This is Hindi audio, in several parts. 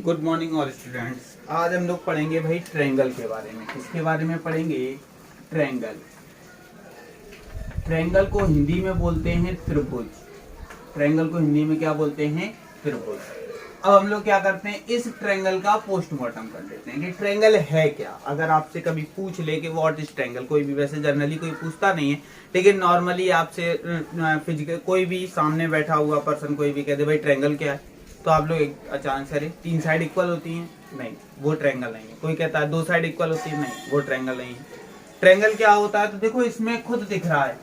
Good morning all students. आज हम लोग पढ़ेंगे भाई ट्रायंगल के बारे में। किसके बारे में पढ़ेंगे? ट्रायंगल। ट्रायंगल को हिंदी में बोलते हैं त्रिभुज। ट्रायंगल को हिंदी में क्या बोलते हैं? त्रिभुज। अब हम लोग क्या करते हैं, इस ट्रायंगल का पोस्टमार्टम कर लेते हैं कि ट्रायंगल है क्या। अगर आपसे कभी पूछ ले कि व्हाट इज ट्रायंगल, कोई भी वैसे जनरली कोई पूछता नहीं है, लेकिन नॉर्मली आपसे फिजिकल कोई भी सामने बैठा हुआ पर्सन कोई भी कह दे भाई ट्रायंगल क्या है, तो आप लोग अचानक से तीन साइड इक्वल होती हैं, नहीं वो ट्रायंगल नहीं है। कोई कहता है दो साइड इक्वल होती है, नहीं वो ट्रायंगल नहीं है। ट्रायंगल क्या होता है? तो देखो इसमें खुद दिख रहा है,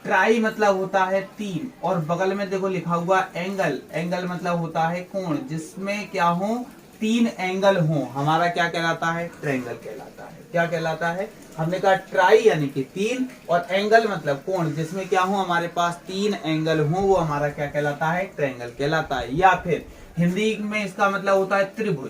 ट्राई मतलब होता है तीन, और बगल में देखो लिखा हुआ एंगल। एंगल मतलब होता है कोण, जिसमें क्या हो, तीन एंगल हो, हमारा क्या कहलाता है? ट्रायंगल कहलाता है। क्या कहलाता है? हमने कहा ट्राई यानी कि तीन, और एंगल मतलब कोण, जिसमें क्या हो, हमारे पास तीन एंगल हो, वो हमारा क्या कहलाता है? ट्रायंगल कहलाता है। या फिर हिंदी में इसका मतलब होता है त्रिभुज।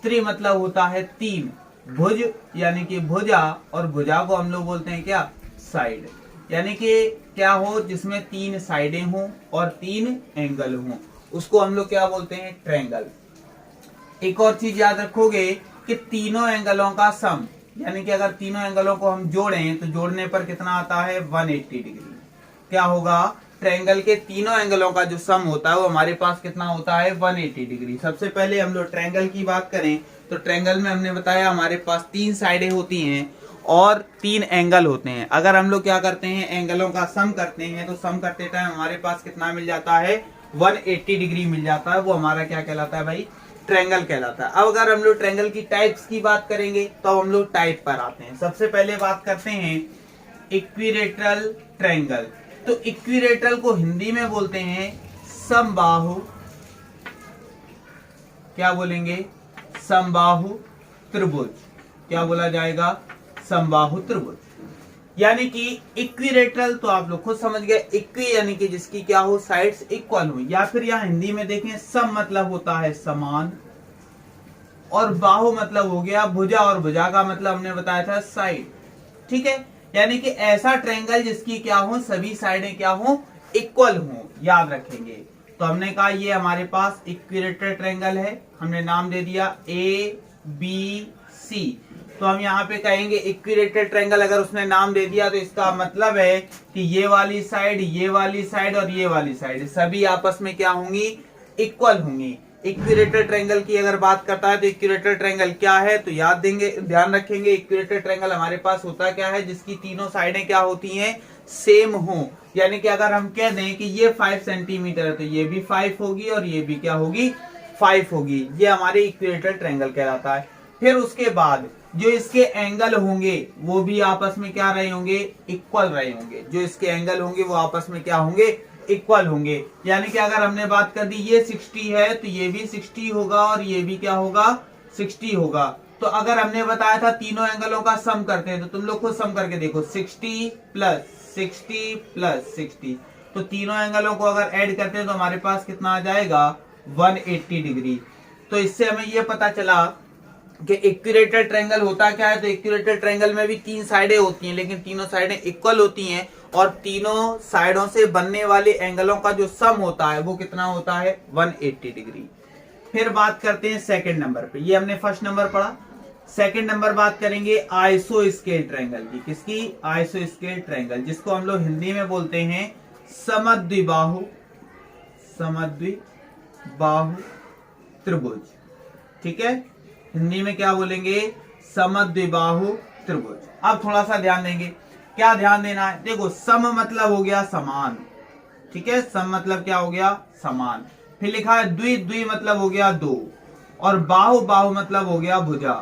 त्रि मतलब होता है तीन, भुज यानी कि भुजा, और भुजा को हम लोग बोलते हैं क्या? साइड। यानी कि क्या हो, जिसमें तीन साइडें हों और तीन एंगल हों, उसको हम लोग क्या बोलते हैं? ट्रायंगल। एक और चीज याद रखोगे कि तीनों एंगलों का सम, यानी कि अगर तीनों एंगलों को हम जोड़ें तो जोड़ने पर कितना आता है? 180 डिग्री। क्या होगा? ट्रायंगल के तीनों एंगलों का जो सम होता है वो हमारे पास कितना होता है? 180 डिग्री। सबसे पहले हम लोग ट्रायंगल की बात करें तो ट्रायंगल में हमने बताया हमारे पास तीन साइडें होती हैं और तीन एंगल होते हैं। अगर हम लोग क्या करते हैं, एंगलों का सम करते हैं, तो सम करते टाइम हमारे पास कितना मिल जाता है? 180 डिग्री मिल जाता है। वो हमारा क्या कहलाता है भाई? ट्रायंगल कहलाता है। अब अगर हम लोग ट्रायंगल की टाइप्स की बात करेंगे तो हम लोग टाइप पर आते हैं। सबसे पहले बात करते हैं इक्विलैटरल ट्रायंगल। तो इक्विलैटरल को हिंदी में बोलते हैं समबाहु। क्या बोलेंगे? समबाहु त्रिभुज। क्या बोला जाएगा? समबाहु त्रिभुज। यानी कि इक्विलैटरल तो आप लोग खुद समझ गए, इक्वी यानी कि जिसकी क्या हो, साइड्स इक्वल हो। या फिर यहां हिंदी में देखें, सम मतलब होता है समान, और बाहु मतलब हो गया भुजा, और भुजा का मतलब हमने बताया था साइड। ठीक है, यानी कि ऐसा ट्रायंगल जिसकी क्या हो, सभी साइडें क्या हो, इक्वल हो। याद रखेंगे। तो हमने कहा ये हमारे पास इक्विलैटरल ट्रायंगल है, हमने नाम दे दिया ए बी सी। तो हम यहाँ पे कहेंगे इक्विलैटरल ट्रायंगल, अगर उसने नाम दे दिया तो इसका मतलब है कि ये वाली साइड, ये वाली साइड और ये वाली साइड सभी आपस में क्या होंगी? इक्वल होंगी। इक्विलैटरल ट्रायंगल की अगर बात करता है तो इक्विलैटरल ट्रायंगल क्या है, तो याद देंगे, ध्यान रखेंगे। इक्विलैटरल ट्रायंगल हमारे पास होता क्या है? जिसकी तीनों साइडें क्या होती हैं? सेम हो। यानी कि अगर हम कह दें कि ये 5 सेंटीमीटर है तो ये भी 5 होगी और ये भी क्या होगी? 5 होगी। ये हमारे इक्विलैटरल ट्रायंगल कहलाता है। फिर उसके बाद जो इसके एंगल होंगे वो भी आपस में क्या रहे होंगे? इक्वल रहे होंगे। जो इसके एंगल होंगे वो आपस में क्या होंगे? इक्वल होंगे। यानी कि अगर हमने बात कर दी ये 60 है तो ये भी 60 होगा और ये भी क्या होगा? 60 होगा। तो अगर हमने बताया था तीनों एंगलों का सम करते हैं, तो तुम लोग खुद सम करके देखो, 60 प्लस 60 प्लस 60, तो तीनों एंगलों को अगर ऐड करते हैं तो हमारे पास कितना आ जाएगा? 180 डिग्री। तो इससे हमें ये पता चला कि इक्विलैटरल ट्रायंगल होता क्या है। तो इक्विलैटरल ट्रायंगल में भी तीन साइडें होती हैं, लेकिन तीनों साइडें इक्वल होती हैं, और तीनों साइडों से बनने वाले एंगलों का जो सम होता है वो कितना होता है? 180 डिग्री। फिर बात करते हैं सेकंड नंबर पे। ये हमने फर्स्ट नंबर पढ़ा। सेकंड नंबर बात करेंगे आइसोस्केल ट्रायंगल की। किसकी? आइसोस्केल ट्रायंगल, जिसको हम लोग हिंदी में बोलते हैं समद्विबाहु। समद्विबाहु त्रिभुज। ठीक है, हिंदी में क्या बोलेंगे? समद्विबाहु त्रिभुज। अब थोड़ा सा ध्यान देंगे। क्या ध्यान देना है? देखो, सम मतलब हो गया समान। ठीक है, सम मतलब क्या हो गया? समान। फिर लिखा है द्वि, द्वि मतलब हो गया दो, और बाहु, बाहु मतलब हो गया भुजा।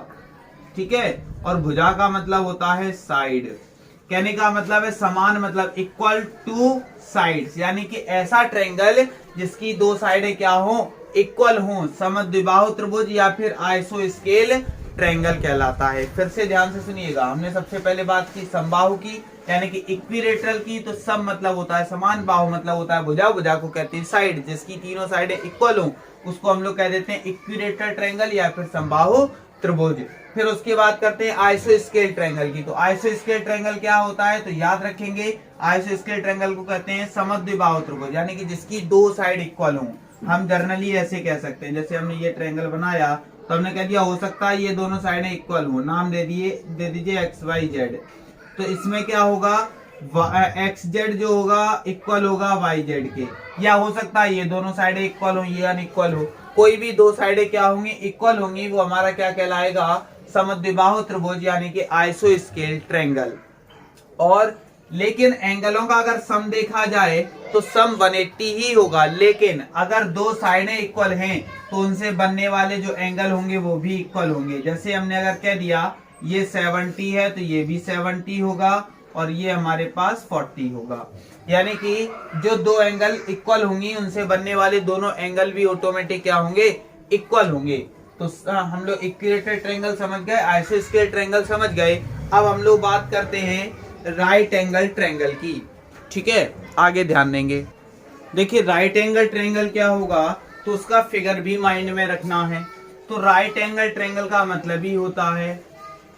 ठीक है, और भुजा का मतलब होता है साइड। कहने का मतलब है समान मतलब इक्वल टू साइड्स, यानी कि ऐसा ट्रायंगल जिसकी दो साइडें क्या हो? इक्वल हो, समद्विबाहु त्रिभुज या फिर आइसोस्केल ट्रायंगल कहलाता है। फिर से ध्यान से सुनिएगा। हमने सबसे पहले बात की समबाहु की, यानी कि इक्विलैटरल की। तो सम मतलब होता है समान, बाहु मतलब होता है भुजा, भुजा को कहते हैं साइड, जिसकी तीनों साइडें इक्वल हो उसको हम लोग कह देते हैं इक्विलैटरल ट्रायंगल या फिर समबाहु त्रिभुज। फिर उसके बाद करते हैं आइसोस्केल ट्रायंगल की। तो आइसोस्केल ट्रायंगल क्या होता है? तो याद रखेंगे, आइसोस्केल ट्रायंगल को कहते हैं समद्विबाहु त्रिभुज, यानी कि जिसकी दो साइड इक्वल हो। हम जर्नली ऐसे कह सकते हैं, जैसे हमने ये ट्रायंगल बनाया तो हमने कह दिया हो सकता है ये दोनों साइडें इक्वल हो, नाम दे दीजिए एक्स वाई जेड। तो इसमें क्या होगा, एक्स जेड जो होगा इक्वल होगा वाई जेड के, या हो सकता है ये दोनों साइडें इक्वल हो ये अनइक्वल हो, कोई भी दो साइडें क्या होंगी, इक्वल होंगी, वो हमारा क्या कहलाएगा, समद्विबाहु त्रिभुज यानी कि आइसोस्केल ट्रायंगल। और लेकिन एंगलों का अगर सम देखा जाए तो सम 180 ही होगा, लेकिन अगर दो साइडें इक्वल हैं तो उनसे बनने वाले जो एंगल होंगे वो भी इक्वल होंगे। जैसे हमने अगर कह दिया ये 70 है तो ये भी 70 होगा और ये हमारे पास 40 होगा, यानी कि जो दो एंगल इक्वल होंगी उनसे बनने वाले दोनों एंगल भी ऑटोमेटिक क्या होंगे, इक्वल होंगे। तो हम लोग इक्विलेटरल ट्रायंगल समझ गए, आइसोस्केल ट्रायंगल समझ गए। अब हम लोग बात करते हैं राइट एंगल ट्रायंगल की। ठीक है, आगे ध्यान देंगे। देखिए राइट एंगल ट्रायंगल क्या होगा, तो उसका फिगर भी माइंड में रखना है। तो राइट एंगल ट्रायंगल का मतलब ही होता है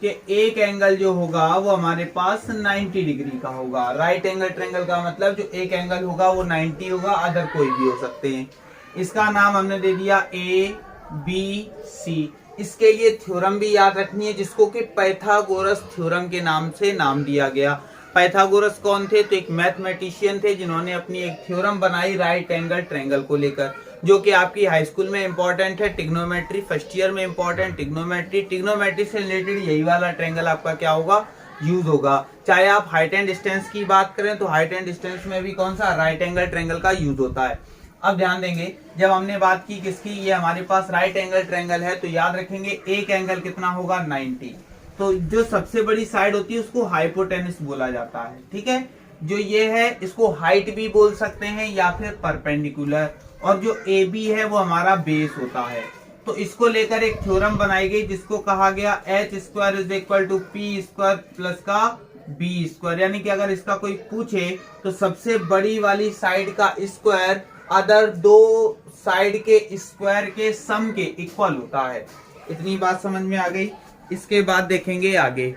कि एक एंगल जो होगा वो हमारे पास 90 डिग्री का होगा। राइट एंगल ट्रायंगल का मतलब जो एक एंगल होगा वो 90 होगा, अदर कोई भी हो सकते हैं। इसका नाम हमने दे दिया ए बी सी। इसके लिए थ्योरम भी याद रखनी है जिसको कि पाइथागोरस थ्योरम के नाम से नाम दिया गया। पाइथागोरस कौन थे, तो एक मैथमेटिशियन थे जिन्होंने अपनी एक थ्योरम बनाई राइट एंगल ट्रायंगल को लेकर, जो कि आपकी हाई स्कूल में इंपॉर्टेंट है, ट्रिग्नोमेट्री फर्स्ट ईयर में इंपॉर्टेंट, ट्रिग्नोमेट्री से रिलेटेड यही वाला ट्रायंगल आपका क्या होगा, यूज होगा। चाहे आप हाइट एंड डिस्टेंस की बात करें तो हाइट एंड डिस्टेंस में भी कौन सा, राइट एंगल ट्रायंगल का यूज होता है। अब ध्यान देंगे, जब हमने बात की किसकी, ये हमारे पास राइट एंगल ट्रायंगल है, तो याद रखेंगे एक एंगल कितना होगा, 90। तो जो सबसे बड़ी साइड होती है उसको हाइपोटेनस बोला जाता है। ठीक है, जो ये है इसको हाइट भी बोल सकते हैं या फिर परपेंडिकुलर, और जो ए बी है वो हमारा बेस होता है। तो इसको लेकर एक थ्योरम बनाई गई जिसको कहा गया H square is equal to P square plus का बी स्क्वायर, यानी कि अगर इसका कोई पूछे तो सबसे बड़ी वाली साइड का स्क्वायर अदर दो साइड के स्क्वायर के सम के इक्वल होता है। इतनी बात समझ में आ गई। इसके बाद देखेंगे आगे।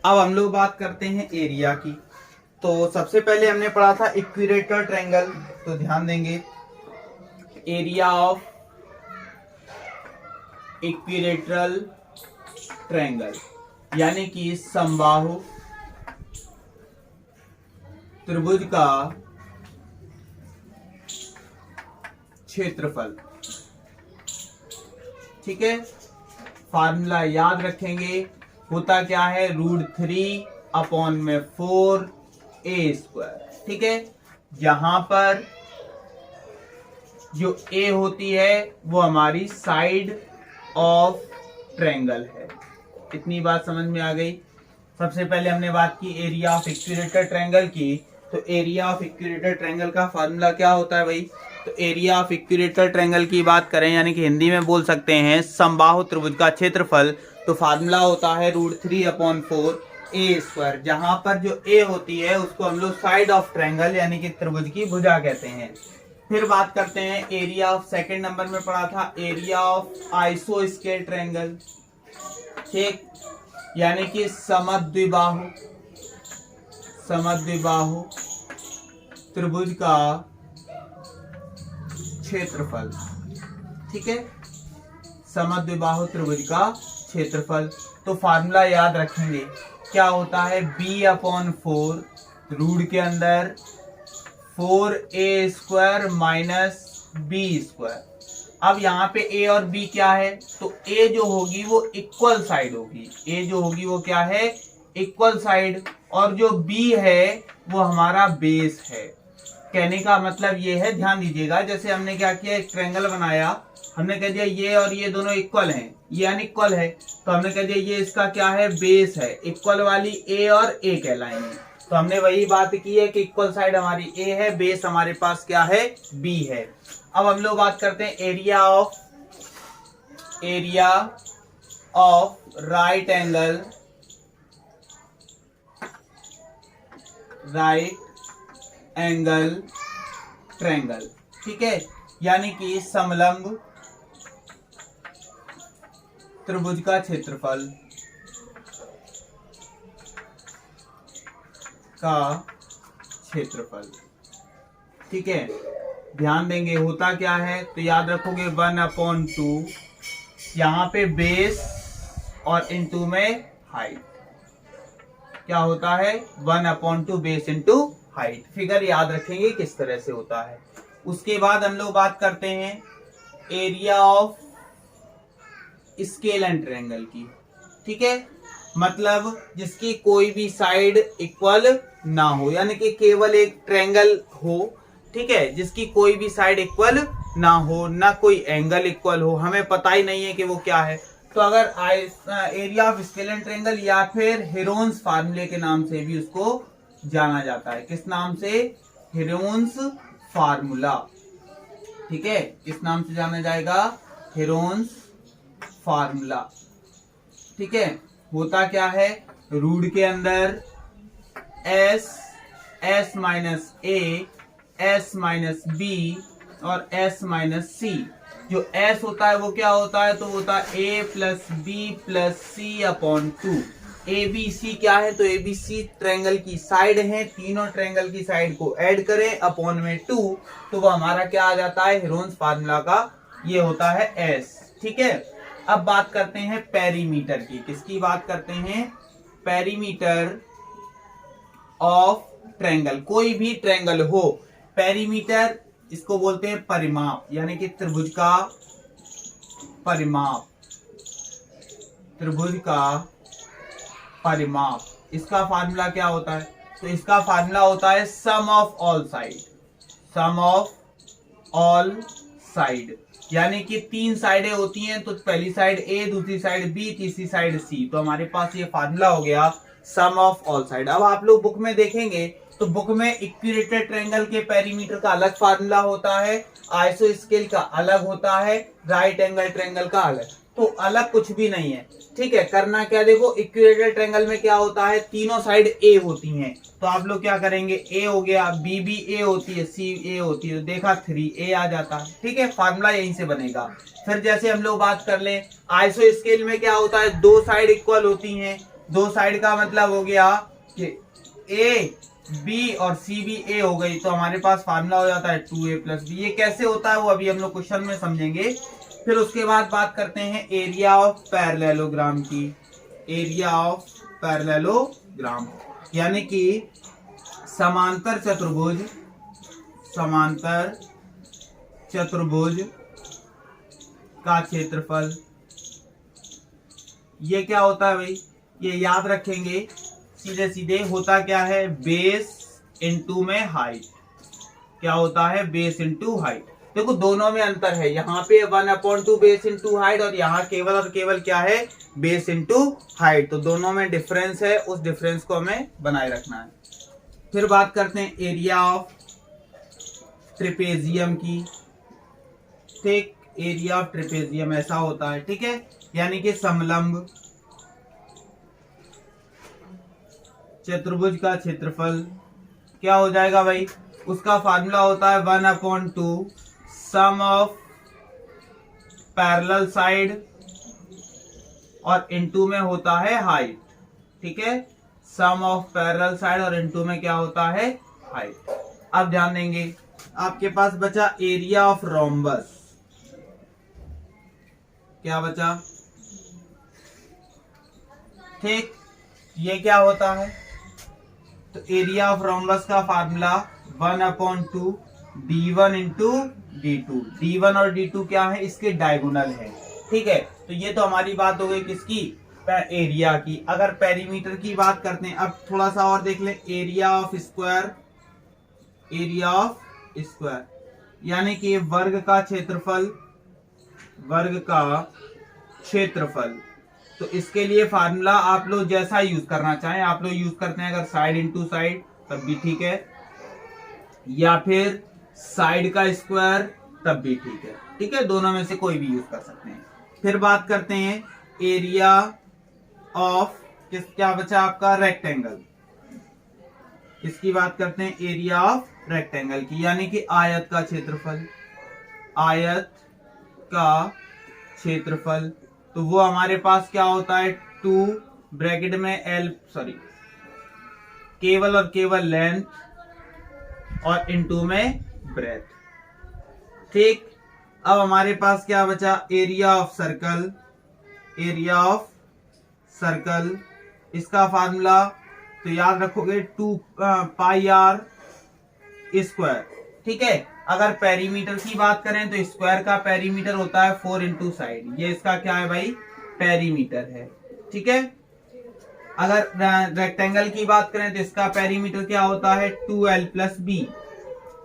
अब हम लोग बात करते हैं एरिया की। तो सबसे पहले हमने पढ़ा था इक्विलेटरल ट्रायंगल, तो ध्यान देंगे एरिया ऑफ इक्विलेटरल ट्रायंगल यानी कि समबाहु त्रिभुज का क्षेत्रफल। ठीक है, फार्मूला याद रखेंगे, होता क्या है, √3/4 ए स्क्वायर। ठीक है, यहां पर जो ए होती है वो हमारी साइड ऑफ ट्रायंगल है। इतनी बात समझ में आ गई। सबसे पहले हमने बात की एरिया ऑफ इक्विलेटरल ट्रायंगल की, तो एरिया ऑफ इक्विलेटरल ट्रायंगल का फार्मूला क्या होता है भाई, तो एरिया ऑफ इक्विलेटरल ट्रायंगल की बात करें यानी कि हिंदी में बोल सकते हैं समबाहु त्रिभुज का क्षेत्रफल, तो फार्मूला होता है √3/4 ए स्क्वायर। जहां पर जो ए होती है उसको हम लोग साइड ऑफ ट्रायंगल यानी कि त्रिभुज की भुजा कहते हैं। फिर बात करते हैं एरिया ऑफ, सेकंड नंबर में पढ़ा था एरिया ऑफ आइसोस्केल ट्रायंगल। ठीक, यानी कि समद्विबाहु त्रिभुज का क्षेत्रफल। ठीक है, समद्विबाहु त्रिभुज का क्षेत्रफल। तो फार्मूला याद रखेंगे, क्या होता है, b/4 रूट के अंदर 4a square minus B square. अब यहाँ पे a और b क्या है, तो a जो होगी वो इक्वल साइड होगी, a जो होगी वो क्या है, इक्वल साइड, और जो b है वो हमारा बेस है। कहने का मतलब ये है, ध्यान दीजिएगा, जैसे हमने क्या किया, एक ट्रायंगल बनाया, हमने कह दिया ये और ये दोनों इक्वल हैं, ये अनइक्वल है, तो हमने कह दिया ये इसका क्या है, बेस है। इक्वल वाली ए और ए कहलाएंगे। तो हमने वही बात की है कि इक्वल साइड हमारी ए है, बेस हमारे पास क्या है, बी है। अब हम लोग बात करते हैं area of right angle triangle. ठीक है, यानी कि समलंब त्रिभुज का क्षेत्रफल ठीक है, ध्यान देंगे होता क्या है, तो याद रखोगे 1/2, यहाँ पे बेस और इनटू में हाइट। क्या होता है 1/2 बेस इंटू हाइट। फिगर याद रखेंगे किस तरह से होता है। उसके बाद हम लोग बात करते हैं area of scale and triangle की। ठीक है, मतलब जिसकी कोई भी साइड इक्वल ना हो, यानी कि केवल एक ट्रायंगल हो। ठीक है, जिसकी कोई भी साइड इक्वल ना हो, ना कोई एंगल इक्वल हो, हमें पता ही नहीं है कि वो क्या है। तो अगर area of scale and triangle या फिर हेरोन्स फार्मूले के नाम से भी उसको जाना जाता है। किस नाम से? Heron's formula. ठीक है, किस नाम से जाना जाएगा? Heron's formula. ठीक है, होता क्या है, रूट के अंदर एस माइनस ए, एस माइनस बी और एस माइनस सी। जो एस होता है वो क्या होता है, तो होता है A plus B plus C upon 2। A B C क्या है, तो ए बी सी ट्रायंगल की साइड है, तीनों ट्रायंगल की साइड को ऐड करें अपॉन में 2, तो वो हमारा क्या आ जाता है, हेरोन्स फार्मूला का ये होता है एस। ठीक है, अब बात करते हैं पेरीमीटर की। किसकी बात करते हैं? Perimeter of triangle. कोई भी ट्रायंगल हो, पेरीमीटर इसको बोलते हैं परिमाप, यानी कि त्रिभुज का परिमाप। त्रिभुज का परिमाप, इसका फार्मूला क्या होता है? तो इसका फार्मूला होता है sum of all side. Sum of all side, यानी कि 3 साइडें होती हैं, तो पहली साइड ए, दूसरी साइड बी, तीसरी साइड सी। तो हमारे पास ये फार्मूला हो गया सम ऑफ ऑल साइड। अब आप लोग बुक में देखेंगे तो बुक में इक्विलेटरल ट्रायंगल के पेरीमीटर का अलग फार्मूला होता है, आइसोस्केल का अलग होता है, राइट एंगल ट्रायंगल का अलग। तो अलग कुछ भी नहीं है। ठीक है, करना क्या, देखो इक्विलेटरल ट्रायंगल में क्या होता है, तीनों साइड ए होती हैं, तो आप लोग क्या करेंगे, ए हो गया, बी भी ए होती है, सी ए होती है, तो देखा 3a आ जाता है। ठीक है, फार्मूला यहीं से बनेगा। फिर जैसे हम लोग बात कर लें आइसोस्केल में क्या होता है, 2 साइड इक्वल होती हैं। 2 साइड का मतलब हो गया कि ए बी और सी भी ए हो गई, तो हमारे पास फार्मूला हो जाता है 2a प्लस बी। ये कैसे होता है वो अभी हम लोग क्वेश्चन में समझेंगे। फिर उसके बाद बात करते हैं एरिया ऑफ पैरेललोग्राम की। एरिया ऑफ पैरेललोग्राम यानी कि समांतर चतुर्भुज, समांतर चतुर्भुज का क्षेत्रफल। ये क्या होता है भाई, ये याद रखेंगे सीधे सीधे। होता क्या है, बेस इनटू में हाइट। क्या होता है, बेस इनटू हाइट। देखो दोनों में अंतर है, यहाँ पे 1/2 बेस इनटू हाइट और यहाँ केवल और केवल क्या है, बेस इनटू हाइट। तो दोनों में डिफरेंस है, उस डिफरेंस को हमें बनाए रखना है। फिर बात करते हैं एरिया ऑफ ट्रेपेजियम की। ठीक, एरिया ऑफ ट्रेपेजियम ऐसा होता है। ठीक है, यानी कि समलंब चतुर्भुज का क्षेत्रफल। क्या हो जाएगा भाई, उसका फार्मूला होता है 1/2 सम ऑफ पैरेलल साइड और इनटू में होता है हाइट। ठीक है, सम ऑफ पैरेलल साइड और इनटू में क्या होता है, हाइट। अब ध्यान देंगे, आपके पास बचा एरिया ऑफ रोम्बस। क्या बचा? ठीक, ये क्या होता है, तो एरिया ऑफ रोम्बस का formula 1/2 d1 into d2। d1 और d2 क्या है, इसके डायगोनल है। ठीक है, तो ये तो हमारी बात हो गई किसकी, एरिया की। अगर पेरीमीटर की बात करते हैं, अब थोड़ा सा और देख लें, area of square. Area of square यानी कि वर्ग का क्षेत्रफल, वर्ग का क्षेत्रफल। तो इसके लिए फार्मूला आप लोग जैसा यूज करना चाहें आप लोग यूज करते हैं। अगर साइड इनटू साइड तब भी ठीक है, या फिर साइड का स्क्वायर तब भी ठीक है। ठीक है, दोनों में से कोई भी यूज कर सकते हैं। फिर बात करते हैं एरिया ऑफ क्या बचा आपका, रेक्टेंगल। इसकी बात करते हैं एरिया ऑफ रेक्टेंगल की, यानी कि आयत का क्षेत्रफल। आयत का क्षेत्रफल, तो वो हमारे पास क्या होता है, 2 ब्रैकेट में एल, सॉरी केवल और केवल लेंथ और इनटू में ब्रेथ। ठीक, अब हमारे पास क्या बचा, area of circle, area of circle, इसका फार्मूला तो याद रखोगे 2 पाई आर स्क्वायर। ठीक है, अगर पेरीमीटर की बात करें तो स्क्वायर का पेरीमीटर होता है 4 इंटू साइड, ये इसका क्या है भाई, पेरीमीटर है। ठीक है, अगर रेक्टेंगल की बात करें तो इसका पेरीमीटर क्या होता है 2l प्लस बी।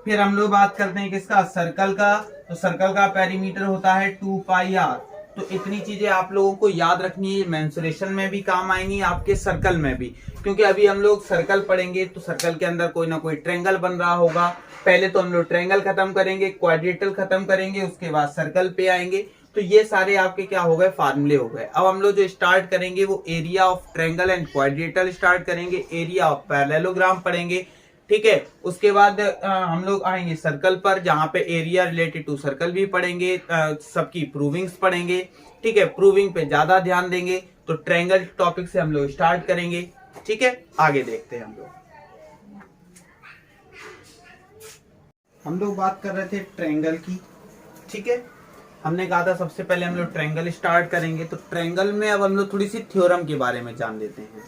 फिर हम लोग बात करते हैं किसका, सर्कल का, तो सर्कल का पेरीमीटर होता है 2 पाई आर। तो इतनी चीजें आप लोगों को याद रखनी है, मेंसुरेशन में भी काम आएंगी, आपके सर्कल में भी, क्योंकि अभी हम लोग सर्कल पढ़ेंगे तो सर्कल के अंदर कोई ना कोई ट्रायंगल बन रहा होगा। पहले तो हम लोग ट्रायंगल खत्म करेंगे, क्वाड्रेटल खत्म करेंगे, उसके बाद सर्कल पे आएंगे। तो ये सारे आपके क्या हो गए, फार्मूले हो गए। अब हम लोग जो स्टार्ट करेंगे वो area of triangle and quadrilateral start करेंगे, एरिया ऑफ पैरेललोग्राम पढ़ेंगे। ठीक है, उसके बाद हम लोग आएंगे सर्कल पर, जहां पे एरिया रिलेटेड टू सर्कल भी पढ़ेंगे, सबकी प्रूविंग्स पढ़ेंगे। ठीक है, प्रूविंग पे ज्यादा ध्यान देंगे, तो ट्रायंगल टॉपिक से हम लोग स्टार्ट करेंगे। ठीक है, आगे देखते हैं हम लोग बात कर रहे थे ट्रायंगल की। ठीक है, हमने कहा था सबसे पहले हम लोग ट्रायंगल स्टार्ट करेंगे, तो ट्रायंगल में अब हम लोग थोड़ी सी थ्योरम के बारे में जान लेते हैं।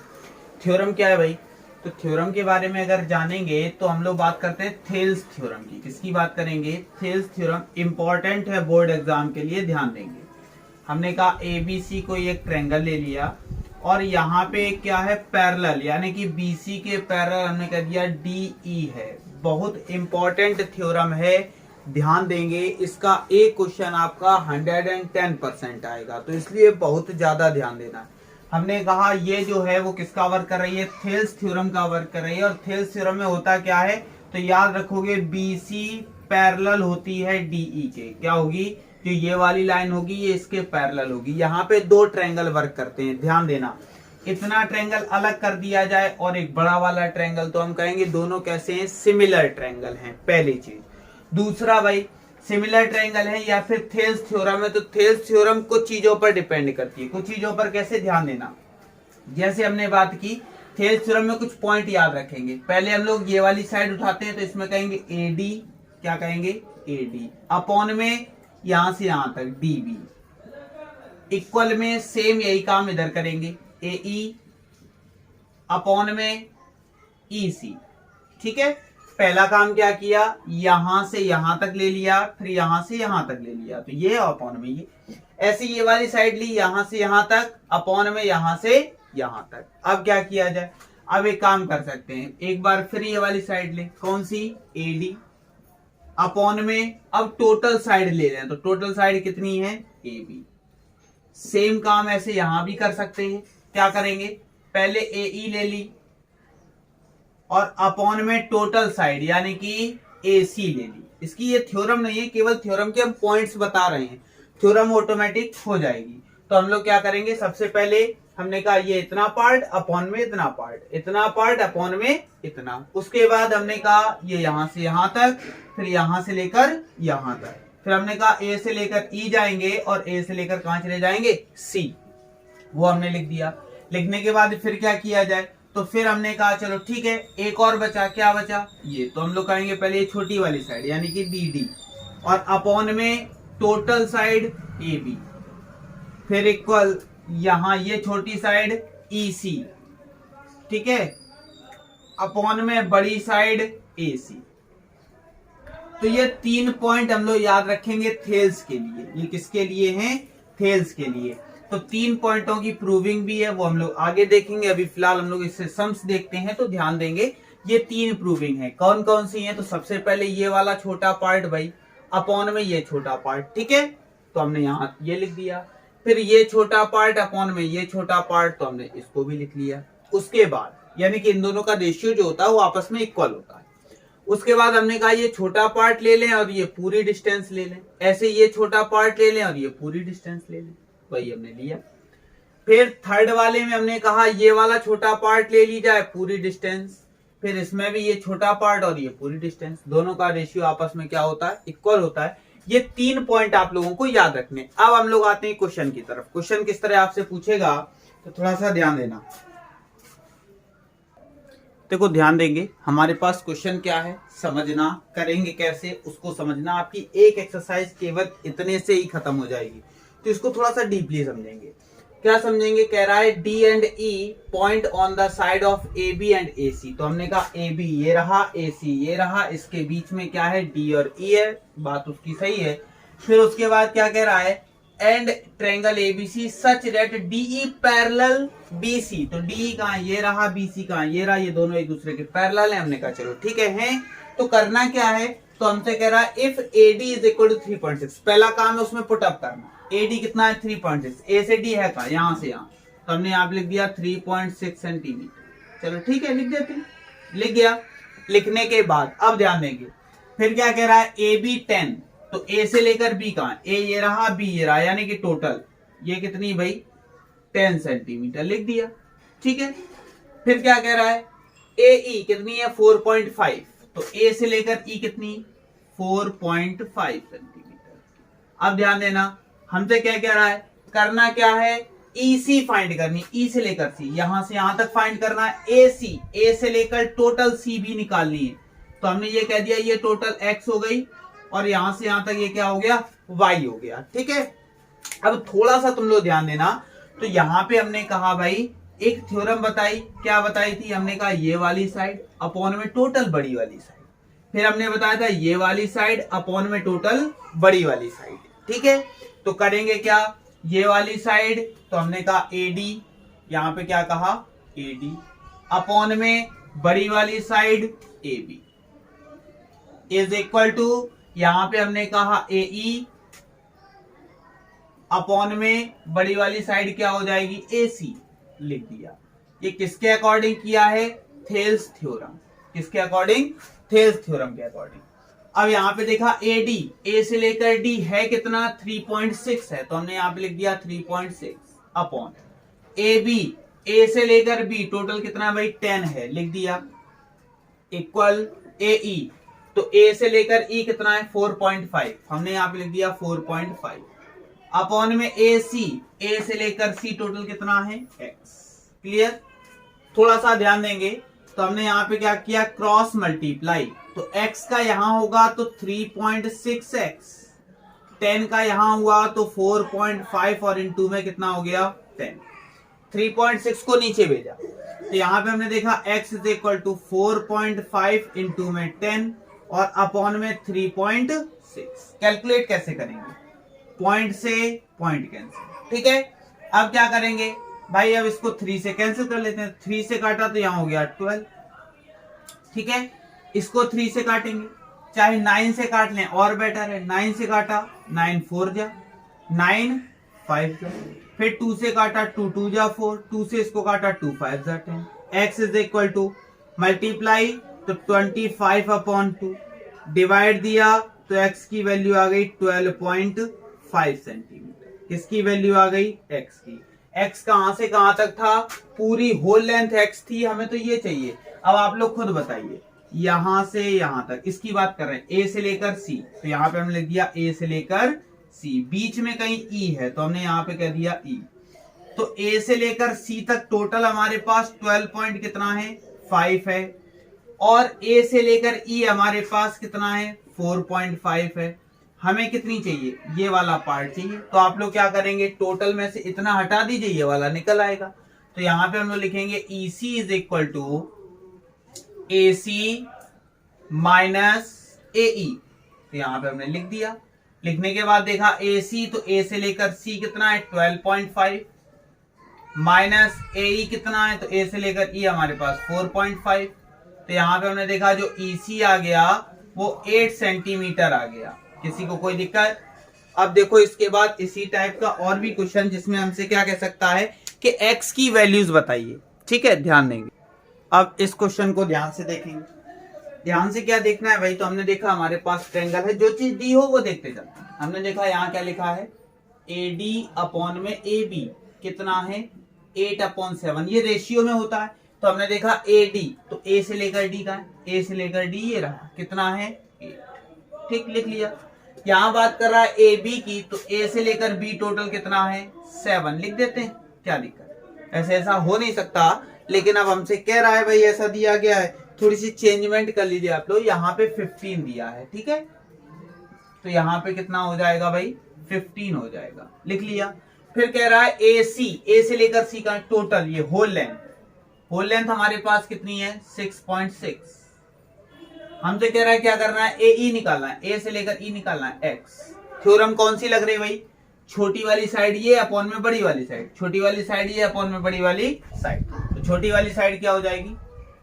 थ्योरम क्या है भाई, तो थ्योरम के बारे में अगर जानेंगे तो हम लोग बात करते हैं थेल्स थ्योरम की। किसकी बात करेंगे, थेल्स थ्योरम, इंपॉर्टेंट है बोर्ड एग्जाम के लिए, ध्यान देंगे। हमने कहा एबीसी को एक ट्रायंगल ले लिया और यहाँ पे क्या है, पैरेलल, यानी कि बीसी के पैरेलल हमने कह दिया डीई है। बहुत इंपॉर्टेंट थ्योरम है, ध्यान देंगे। इसका एक क्वेश्चन आपका 110% आएगा, तो इसलिए बहुत ज्यादा ध्यान देना है। हमने कहा ये जो है वो किसका वर्क कर रही है, थेल्स थ्योरम का वर्क कर रही है। और थेल्स थ्योरम में होता क्या है, तो याद रखोगे बीसी पैरेलल होती है डीई के। क्या होगी, जो ये वाली लाइन होगी ये इसके पैरेलल होगी। यहाँ पे दो ट्रायंगल वर्क करते हैं, ध्यान देना। इतना ट्रायंगल अलग कर दिया जाए और एक बड़ा वाला ट्रायंगल, तो हम कहेंगे दोनों कैसे हैं, सिमिलर ट्रायंगल हैं, पहली चीज। दूसरा भाई, सिमिलर ट्रायंगल है या फिर थेल्स थ्योरम है, तो थेल्स थ्योरम कुछ चीजों पर डिपेंड करती है। कुछ चीजों पर कैसे, ध्यान देना। जैसे हमने बात की थेल्स थ्योरम में कुछ पॉइंट याद रखेंगे। पहले हम लोग ये वाली साइड उठाते हैं तो इसमें कहेंगे एडी, क्या कहेंगे, एडी, अपॉन में यहां से यहां तक डीबी, इक्वल में सेम यही काम इधर करेंगे, एई अपॉन में ईसी। ठीक है, पहला काम क्या किया, यहां से यहां तक ले लिया, फिर यहां से यहां तक ले लिया, तो ये अपॉन में ये। ऐसे ये वाली साइड ली, यहां से यहां तक, अपॉन में यहां से यहां तक। अब क्या किया जाए, अब एक काम कर सकते हैं, एक बार फिर ये वाली साइड ले, कौन सी, एडी, अपॉन में अब टोटल साइड ले लें, तो टोटल साइड कितनी है, एबी। सेम काम ऐसे यहां भी कर सकते हैं। क्या करेंगे, पहले एई ले ली और अपॉन में टोटल साइड यानी कि AC ले ली। इसकी ये थ्योरम नहीं है, केवल थ्योरम के हम पॉइंट्स बता रहे हैं, थ्योरम ऑटोमेटिक हो जाएगी। तो हम लोग क्या करेंगे, सबसे पहले हमने कहा ये इतना पार्ट अपॉन में इतना पार्ट, इतना पार्ट अपॉन में इतना। उसके बाद हमने कहा ये यहां से यहां तक, फिर यहां से लेकर यहां तक। फिर हमने कहा A से लेकर E जाएंगे और A से लेकर कहां चले जाएंगे, C, वो हमने लिख दिया। लिखने के बाद फिर क्या किया जाए, तो फिर हमने कहा चलो ठीक है, एक और बचा, क्या बचा, ये। तो हम लोग कहेंगे पहले ये छोटी वाली साइड यानी कि BD और अपॉन में टोटल साइड AB, फिर इक्वल यहां ये छोटी साइड EC, ठीक है, अपॉन में बड़ी साइड AC। तो ये 3 पॉइंट हम लोग याद रखेंगे थेल्स के लिए। ये किसके लिए हैं, थेल्स के लिए। तो 3 पॉइंटों की प्रूविंग भी है, वो हम लोग आगे देखेंगे। अभी फिलहाल हम लोग इससे सम्स देखते हैं, तो ध्यान देंगे। ये 3 प्रूविंग है, कौन कौन सी हैं, तो सबसे पहले ये वाला छोटा पार्ट भाई, अपॉन में ये छोटा पार्ट, ठीक है, तो हमने यहाँ ये लिख दिया। फिर ये छोटा पार्ट अपॉन में ये छोटा पार्ट, तो हमने इसको भी लिख लिया। उसके बाद यानी कि इन दोनों का रेशियो जो होता है वो आपस में इक्वल होता है। उसके बाद हमने कहा ये छोटा पार्ट ले लें और ये पूरी डिस्टेंस ले लें, ऐसे ये छोटा पार्ट ले लें और ये पूरी डिस्टेंस ले लें, वही हमने लिया। फिर थर्ड वाले में हमने कहा ये वाला छोटा पार्ट ले ली जाए, पूरी डिस्टेंस, फिर इसमें भी ये छोटा पार्ट और ये पूरी डिस्टेंस, दोनों का रेशियो आपस में क्या होता है, इक्वल होता है। ये 3 पॉइंट आप लोगों को याद रखने। अब हम लोग आते हैं क्वेश्चन की तरफ। क्वेश्चन किस तरह आपसे पूछेगा, तो थोड़ा सा ध्यान देना। देखो ध्यान देंगे, हमारे पास क्वेश्चन क्या है, समझना, करेंगे कैसे उसको समझना। आपकी एक एक्सरसाइज केवल इतने से ही खत्म हो जाएगी, तो इसको थोड़ा सा डीपली समझेंगे। क्या समझेंगे? कह रहा है D and E point on the side of A B and A C. तो हमने कहा ए बी ये रहा, ए सी ये रहा, इसके बीच में क्या है, डी और ई है, बात उसकी सही है। फिर उसके बाद क्या कह रहा है, and triangle ABC such that DE parallel BC. तो डी कहां, ये रहा, बीसी कहां, ये रहा, ये दोनों एक दूसरे के पैरेलल है। हमने कहा चलो ठीक है। तो करना क्या है, तो हमसे कह रहा है if AD is equal to 3.6, पहला काम है उसमें पुट अप करना। एडी कितना है, 3.6, ए से डी है कहां, यहां से यहां, तो हमने यहां पे लिख दिया 3.6 सेंटीमीटर। चलो ठीक है, लिख देते हैं, लिख गया। लिखने के बाद अब ध्यान देंगे, फिर क्या कह रहा है, ए बी 10, तो ए से लेकर बी कहां, ए ये रहा, बी ये रहा, यानी कि टोटल ये कितनी भाई, 10 सेंटीमीटर, लिख दिया। ठीक है, फिर क्या कह रहा है, ए ई कितनी है, 4.5, तो ए से लेकर ई कितनी, 4.5 सेंटीमीटर। अब ध्यान देना, हमसे क्या कह रहा है, करना क्या है, ई सी फाइंड करनी, ई से लेकर सी, यहां से यहां तक फाइंड करना है। ए सी, ए से लेकर टोटल सी भी निकालनी है, तो हमने ये कह दिया, ये टोटल एक्स हो गई, और यहां से यहां तक ये क्या हो गया, वाई हो गया। ठीक है, अब थोड़ा सा तुम लोग ध्यान देना, तो यहां पे हमने कहा भाई एक थ्योरम बताई, क्या बताई थी, हमने कहा ये वाली साइड अपॉन में टोटल बड़ी वाली साइड, फिर हमने बताया था ये वाली साइड अपॉन में टोटल बड़ी वाली साइड। ठीक है, तो करेंगे क्या, ये वाली साइड, तो हमने कहा एडी, यहां पे क्या कहा, एडी अपॉन में बड़ी वाली side A B is equal to, यहां पे हमने कहा ए ई अपॉन में बड़ी वाली साइड क्या हो जाएगी, ए सी, लिख दिया। ये किसके अकॉर्डिंग किया है, थेल्स थ्योरम, किसके अकॉर्डिंग, थेल्स थ्योरम के अकॉर्डिंग। अब यहां पे देखा ए डी, ए से लेकर डी है कितना, 3.6 है, तो हमने यहां पे लिख दिया 3.6 अपॉन ए बी, ए से लेकर बी टोटल कितना भाई 10 है, लिख दिया, इक्वल ए ई, तो ए से लेकर ई कितना है 4.5, हमने यहां पे लिख दिया 4.5 अपॉन में ए सी, ए से लेकर सी टोटल कितना है एक्स। क्लियर, थोड़ा सा ध्यान देंगे, तो हमने यहां पे क्या किया, क्रॉस मल्टीप्लाई, तो x का यहां होगा तो 3.6x, 10 का यहां हुआ तो 4.5, और इनटू में कितना हो गया 10, 3.6 को नीचे भेजा, तो यहां पे हमने देखा x is equal to 4.5 into में 10 और अपॉन में 3.6। कैलकुलेट कैसे करेंगे, पॉइंट से पॉइंट कैंसिल। ठीक है, अब क्या करेंगे भाई, अब इसको 3 से कैंसिल कर लेते हैं, 3 से काटा तो यहां हो गया 12। ठीक है, इसको 3 से काटेंगे, चाहे 9 से काट लें और बेटर है, 9 से काटा 9 4 जा 9 5 जा, फिर 2 से काटा 2 2 जा 4, 2 से इसको काटा 2 5 जा 10, x is equal to multiply तो 25 अपॉन 2, डिवाइड दिया तो x की वैल्यू आ गई 12.5 सेंटीमीटर, किसकी वैल्यू आ गई, x की। x कहां से कहां तक था, पूरी होल लेंथ x थी, हमें तो ये चाहिए। अब आप लोग खुद बताइए, यहां से यहां तक इसकी बात कर रहे हैं, a से लेकर c, तो यहां पे हमने लिख दिया a से लेकर c, बीच में कहीं e है तो हमने यहां पे कह दिया e, तो a से लेकर c तक टोटल हमारे पास 12 पॉइंट कितना है 5 है, और a से लेकर e हमारे पास कितना है 4.5 है। हमें कितनी चाहिए, ये वाला पार्ट चाहिए, तो आप लोग क्या करेंगे, टोटल में से इतना हटा दीजिए, ये वाला निकल आएगा, तो यहां पे हम लोग लिखेंगे EC is equal to AC minus AE, तो यहां पे हमने लिख दिया। लिखने के बाद देखा AC, तो A से लेकर C कितना है 12.5 माइनस AE कितना है, तो A से लेकर E हमारे पास 4.5, तो यहां पे हमने देखा जो EC आ गया वो 8 सेंटीमीटर आ गया। किसी को कोई दिक्कत? अब देखो इसके बाद इसी टाइप का और भी क्वेश्चन जिसमें हमसे क्या कह सकता है कि x की वैल्यूज बताइए। ठीक है, ध्यान देंगे। अब इस क्वेश्चन को ध्यान से देखेंगे। ध्यान से क्या देखना है भाई, तो हमने देखा हमारे पास ट्रायंगल है, जो चीज दी हो वो देखते चलते हैं। हमने देखा यहाँ क्या लिखा है, AD अपॉन में AB कितना है 8/7, ये रेशियो में होता है। तो हमने देखा AD, तो A से लेकर D का है, A से लेकर D ये रहा, कितना है 8। ठीक, लिख लिया। यहाँ बात कर रहा है AB की, तो A से लेकर B टोटल कितना है 7, लिख देते हैं, क्या दिक्कत। ऐसे ऐसा हो नहीं सकता लेकिन अब हमसे कह रहा है भाई ऐसा दिया गया है, थोड़ी सी चेंजमेंट कर लीजिए आप लोग, यहाँ पे 15 दिया है, ठीक है, तो यहाँ पे कितना हो जाएगा भाई 15 हो जाएगा, लिख लिया। फिर कह रहा है ए सी, ए से लेकर सी का टोटल ये होल लेंथ हमारे पास कितनी है 6.6। हमसे कह रहा है क्या करना है, ए ई निकालना है, ए से लेकर ई निकालना है एक्स। थ्योरम कौन सी लग रही है भाई, छोटी वाली साइड ये अपॉन में बड़ी वाली साइड, छोटी वाली साइड ये अपॉन में बड़ी वाली साइड। तो छोटी वाली साइड क्या हो जाएगी,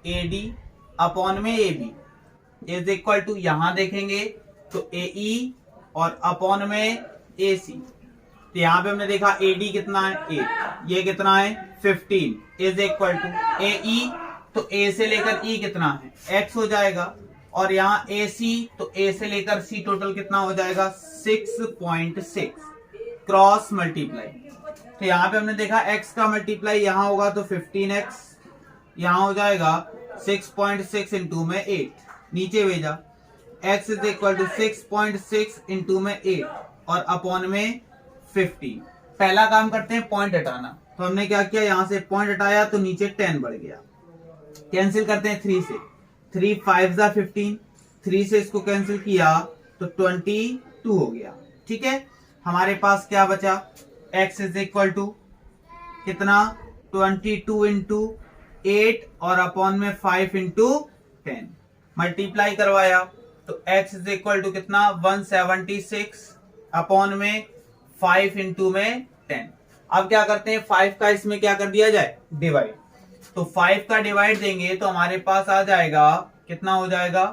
ए डी अपॉन में A B is equal to, यहां देखेंगे तो ए ई और अपॉन में ए सी। तो यहां पे हमने देखा ए डी कितना है 8, ये कितना है 15 इज इक्वल टू ए ई, तो ए से लेकर ई कितना है x हो जाएगा, और यहाँ ए सी, तो ए से लेकर सी टोटल कितना हो जाएगा 6.6 क्रॉस मल्टीप्लाई। तो यहाँ पे हमने देखा x का मल्टीप्लाई यहाँ होगा तो 15x, यहाँ हो जाएगा 6.6 इंटू में 8, नीचे भेजा x is equal to 6.6 into में 8 और अपॉन में 15। पहला काम करते हैं पॉइंट हटाना, तो हमने क्या किया, यहां से पॉइंट हटाया तो नीचे 10 बढ़ गया, कैंसिल करते हैं 3 से, 3 5 जा 15, 3 से इसको कैंसिल किया तो 22 हो गया, ठीक है। हमारे पास क्या बचा, x इज इक्वल टू कितना 22 इंटू 8 और अपॉन में 5 इंटू 10, मल्टीप्लाई करवाया तो x इज इक्वल टू कितना 176 अपॉन में 5 इंटू में 10। अब क्या करते हैं 5 का इसमें क्या कर दिया जाए डिवाइड, तो 5 का डिवाइड देंगे तो हमारे पास आ जाएगा कितना हो जाएगा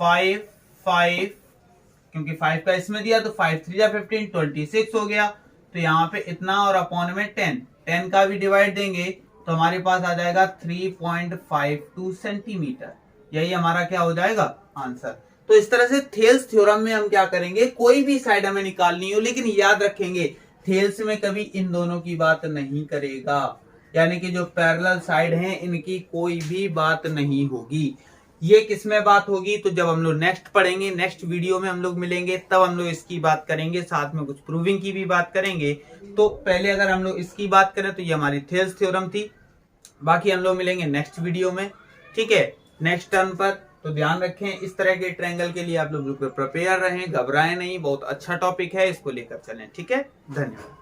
5 5, क्योंकि 5 का इसमें दिया तो 5 3 जा 15 26 हो गया, तो यहाँ पे इतना और अपॉन में 10 का भी डिवाइड देंगे तो हमारे पास आ जाएगा 3.52 सेंटीमीटर, यही हमारा क्या हो जाएगा आंसर। तो इस तरह से थेल्स थ्योरम में हम क्या करेंगे, कोई भी साइड हमें निकालनी हो, लेकिन याद रखेंगे थेल्स में कभी इन दोनों की बात नहीं करेगा, यानी कि जो पैरेलल साइड हैं इनकी कोई भी बात नहीं होगी। ये किसमें बात होगी, तो जब हम लोग नेक्स्ट पढ़ेंगे, नेक्स्ट वीडियो में हम लोग मिलेंगे तब हम लोग इसकी बात करेंगे, साथ में कुछ प्रूविंग की भी बात करेंगे। तो पहले अगर हम लोग इसकी बात करें तो ये हमारी थेल्स थ्योरम थी, बाकी हम लोग मिलेंगे नेक्स्ट वीडियो में, ठीक है, नेक्स्ट टर्म पर। तो ध्यान रखें इस तरह के ट्रायंगल के लिए आप लोग प्रिपेयर रहें, घबराएं नहीं, बहुत अच्छा टॉपिक है, इसको लेकर चलें, ठीक है, धन्यवाद।